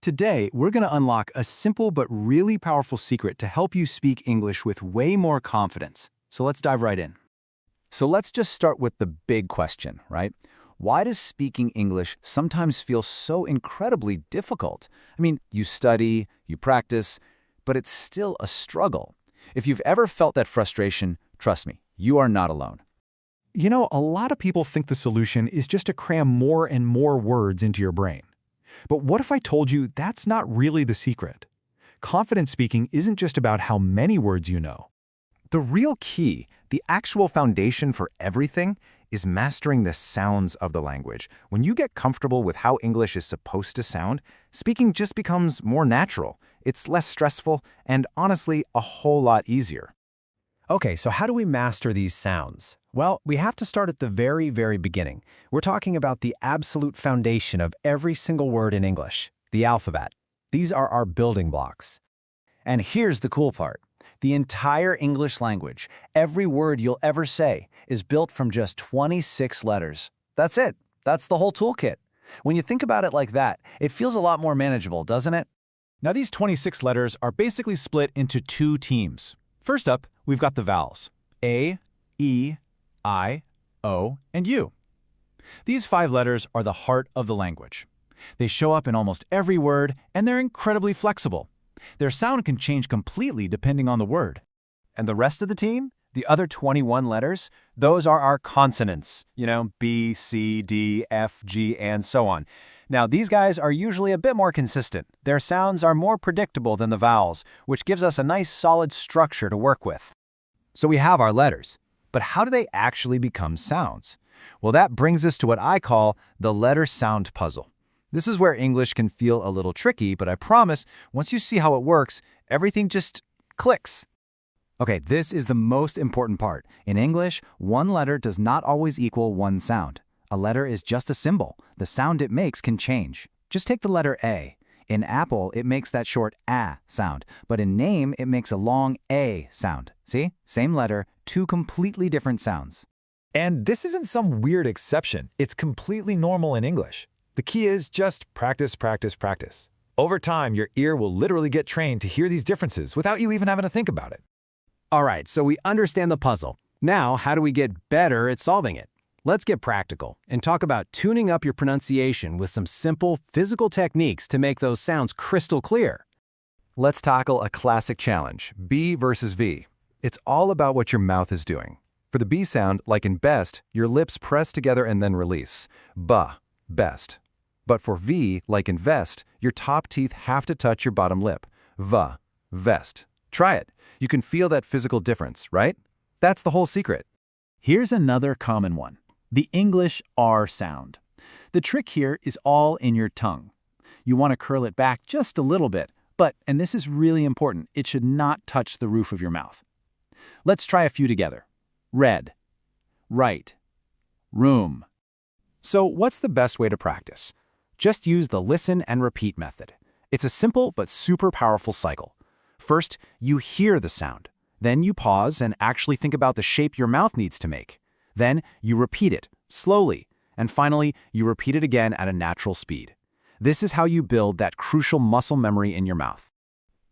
Today, we're going to unlock a simple but really powerful secret to help you speak English with way more confidence. So let's dive right in. So let's just start with the big question, right? Why does speaking English sometimes feel so incredibly difficult? I mean, you study, you practice, but it's still a struggle. If you've ever felt that frustration, trust me, you are not alone. You know, a lot of people think the solution is just to cram more and more words into your brain. But what if I told you that's not really the secret? Confident speaking isn't just about how many words you know. The real key, the actual foundation for everything, is mastering the sounds of the language. When you get comfortable with how English is supposed to sound, speaking just becomes more natural. It's less stressful and, honestly, a whole lot easier. Okay, so how do we master these sounds? Well, we have to start at the very, very beginning. We're talking about the absolute foundation of every single word in English, the alphabet. These are our building blocks. And here's the cool part. The entire English language, every word you'll ever say, is built from just 26 letters. That's it. That's the whole toolkit. When you think about it like that, it feels a lot more manageable, doesn't it? Now these 26 letters are basically split into two teams. First up, we've got the vowels, A, E, I, O, and U. These 5 letters are the heart of the language. They show up in almost every word, and they're incredibly flexible. Their sound can change completely depending on the word. And the rest of the team, the other 21 letters, those are our consonants. B, C, D, F, G, and so on. Now, these guys are usually a bit more consistent. Their sounds are more predictable than the vowels, which gives us a nice solid structure to work with. So we have our letters, but how do they actually become sounds? Well, that brings us to what I call the letter-sound puzzle. This is where English can feel a little tricky, but I promise, once you see how it works, everything just clicks. Okay, this is the most important part. In English, one letter does not always equal one sound. A letter is just a symbol. The sound it makes can change. Just take the letter A. In apple, it makes that short A sound, but in name, it makes a long A sound. See? Same letter, two completely different sounds. And this isn't some weird exception. It's completely normal in English. The key is just practice, practice, practice. Over time, your ear will literally get trained to hear these differences without you even having to think about it. All right, so we understand the puzzle. Now, how do we get better at solving it? Let's get practical and talk about tuning up your pronunciation with some simple physical techniques to make those sounds crystal clear. Let's tackle a classic challenge, B versus V. It's all about what your mouth is doing. For the B sound, like in best, your lips press together and then release. Ba, best. But for V, like in vest, your top teeth have to touch your bottom lip. Va, vest. Try it. You can feel that physical difference, right? That's the whole secret. Here's another common one, the English R sound. The trick here is all in your tongue. You want to curl it back just a little bit, but, and this is really important, it should not touch the roof of your mouth. Let's try a few together. Red, right, room. So what's the best way to practice? Just use the listen and repeat method. It's a simple but super powerful cycle. First, you hear the sound. Then you pause and actually think about the shape your mouth needs to make. Then you repeat it, slowly. And finally, you repeat it again at a natural speed. This is how you build that crucial muscle memory in your mouth.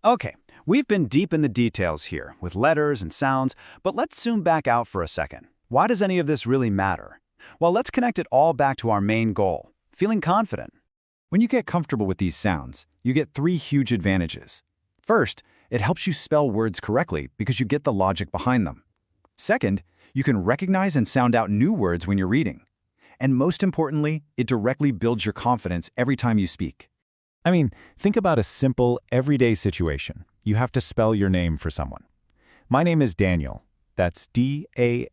Okay, we've been deep in the details here, with letters and sounds, but let's zoom back out for a second. Why does any of this really matter? Well, let's connect it all back to our main goal, feeling confident. When you get comfortable with these sounds, you get 3 huge advantages. First, it helps you spell words correctly because you get the logic behind them. Second, you can recognize and sound out new words when you're reading. And most importantly, it directly builds your confidence every time you speak. I mean, think about a simple, everyday situation. You have to spell your name for someone. My name is Daniel. That's D-A-N-I-E-L.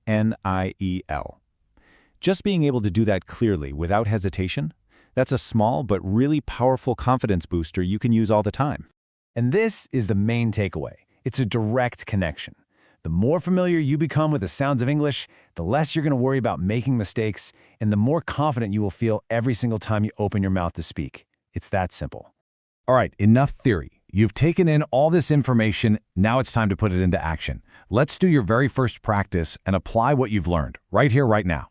Just being able to do that clearly without hesitation, that's a small but really powerful confidence booster you can use all the time. And this is the main takeaway. It's a direct connection. The more familiar you become with the sounds of English, the less you're going to worry about making mistakes, and the more confident you will feel every single time you open your mouth to speak. It's that simple. All right, enough theory. You've taken in all this information, now it's time to put it into action. Let's do your very first practice and apply what you've learned, right here, right now.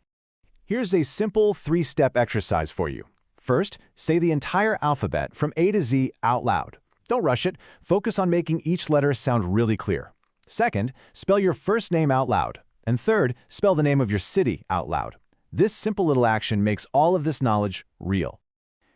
Here's a simple 3-step exercise for you. First, say the entire alphabet from A to Z out loud. Don't rush it. Focus on making each letter sound really clear. Second, spell your first name out loud. And third, spell the name of your city out loud. This simple little action makes all of this knowledge real.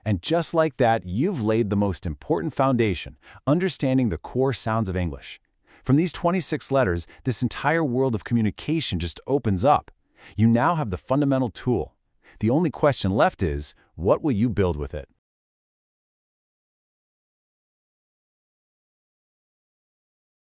And just like that, you've laid the most important foundation, understanding the core sounds of English. From these 26 letters, this entire world of communication just opens up. You now have the fundamental tool. The only question left is, what will you build with it?